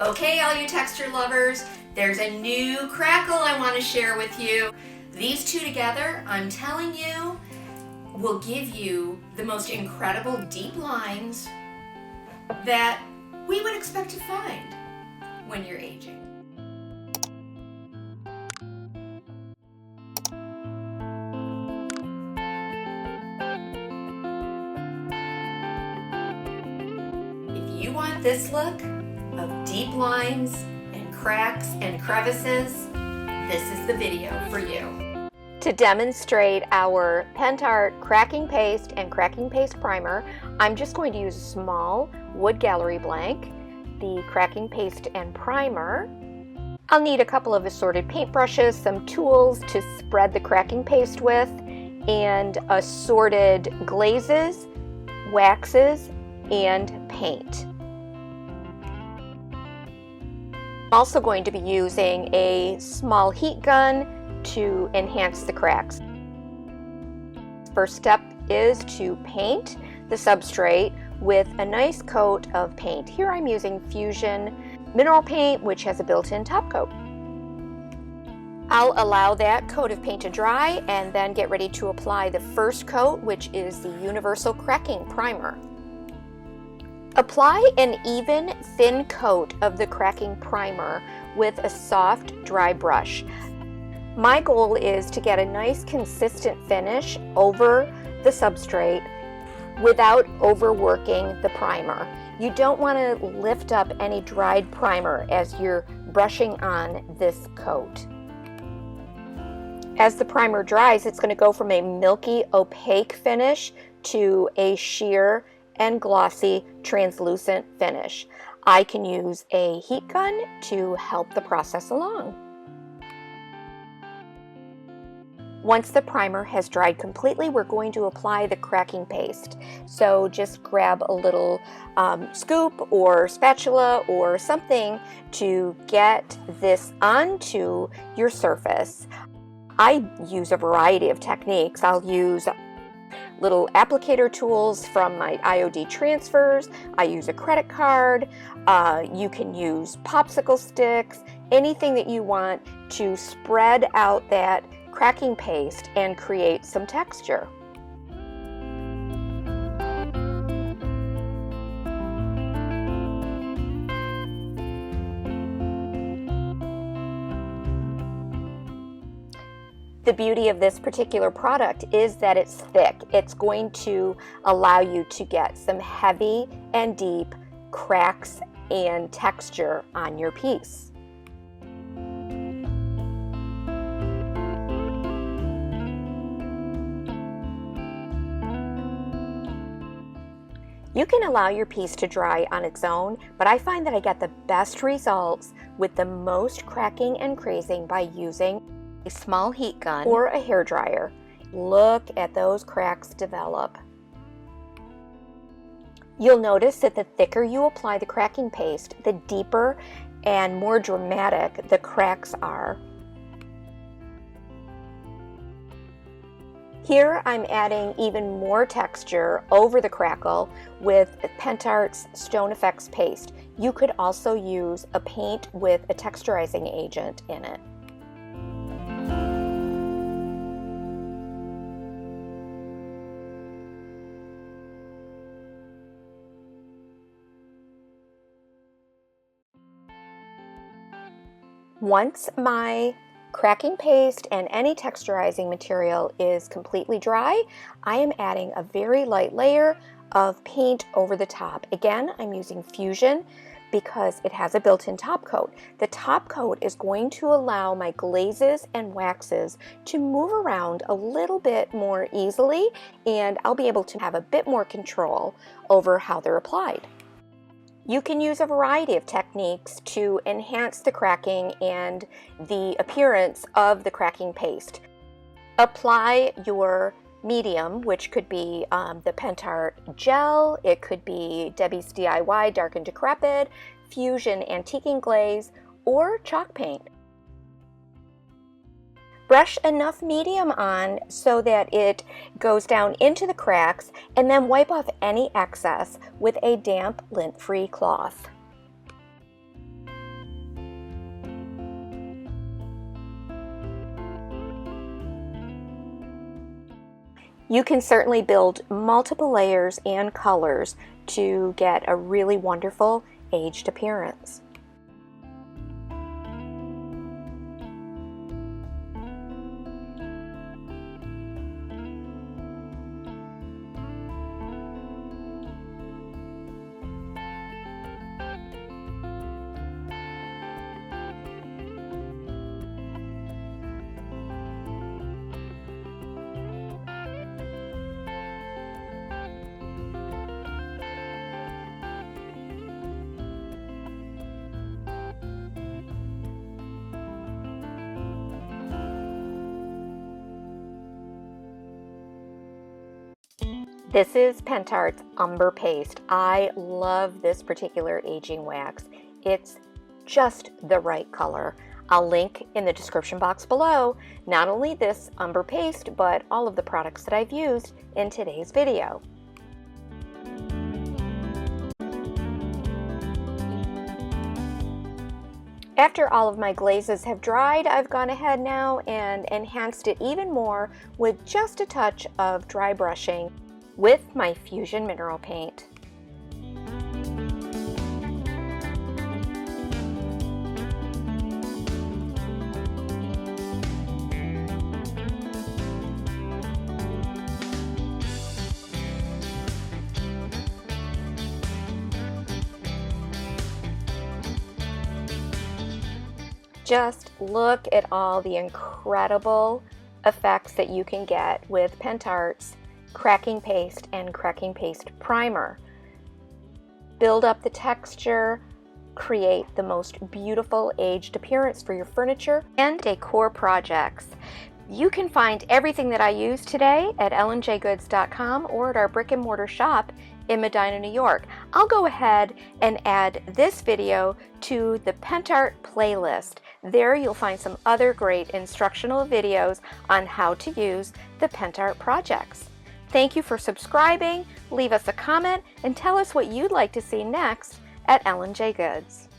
Okay, all you texture lovers, there's a new crackle I want to share with you. These two together, I'm telling you, will give you the most incredible deep lines that we would expect to find when you're aging. If you want this look of deep lines and cracks and crevices, this is the video for you. To demonstrate our Pentart cracking paste and cracking paste primer, I'm just going to use a small wood gallery blank, the cracking paste and primer. I'll need a couple of assorted paintbrushes, some tools to spread the cracking paste with, and assorted glazes, waxes, and paint. I'm also going to be using a small heat gun to enhance the cracks. First step is to paint the substrate with a nice coat of paint. Here I'm using Fusion mineral paint, which has a built-in top coat. I'll allow that coat of paint to dry and then get ready to apply the first coat, which is the Universal Cracking Primer. Apply an even, thin coat of the cracking primer with a soft, dry brush. My goal is to get a nice, consistent finish over the substrate without overworking the primer. You don't want to lift up any dried primer as you're brushing on this coat. As the primer dries, it's going to go from a milky, opaque finish to a sheer and glossy, translucent finish. I can use a heat gun to help the process along. Once the primer has dried completely, we're going to apply the cracking paste. So just grab a little scoop or spatula or something to get this onto your surface. I use a variety of techniques. I'll use little applicator tools from my IOD transfers. I use a credit card. You can use popsicle sticks, anything that you want to spread out that cracking paste and create some texture. The beauty of this particular product is that it's thick. It's going to allow you to get some heavy and deep cracks and texture on your piece. You can allow your piece to dry on its own, but I find that I get the best results with the most cracking and crazing by using a small heat gun or a hair dryer. Look at those cracks develop. You'll notice that the thicker you apply the cracking paste, the deeper and more dramatic the cracks are. Here I'm adding even more texture over the crackle with Pentart's Stone Effects paste. You could also use a paint with a texturizing agent in it. Once my cracking paste and any texturizing material is completely dry, I am adding a very light layer of paint over the top. Again, I'm using Fusion because it has a built-in top coat. The top coat is going to allow my glazes and waxes to move around a little bit more easily, and I'll be able to have a bit more control over how they're applied. You can use a variety of techniques to enhance the cracking and the appearance of the cracking paste. Apply your medium, which could be the Pentart gel, it could be Debbie's DIY Dark and Decrepit, Fusion Antiquing Glaze, or chalk paint. Brush enough medium on so that it goes down into the cracks, and then wipe off any excess with a damp, lint-free cloth. You can certainly build multiple layers and colors to get a really wonderful aged appearance. This is Pentart's Umber Paste. I love this particular aging wax. It's just the right color. I'll link in the description box below not only this Umber Paste, but all of the products that I've used in today's video. After all of my glazes have dried, I've gone ahead now and enhanced it even more with just a touch of dry brushing with my Fusion Mineral Paint. Just look at all the incredible effects that you can get with Pentart's Cracking Paste and Cracking Paste Primer. Build up the texture, create the most beautiful aged appearance for your furniture and decor projects. You can find everything that I used today at ellenjgoods.com or at our brick and mortar shop in Medina, New York. I'll go ahead and add this video to the Pentart playlist. There you'll find some other great instructional videos on how to use the Pentart projects. Thank you for subscribing, leave us a comment, and tell us what you'd like to see next at Ellen J. Goods.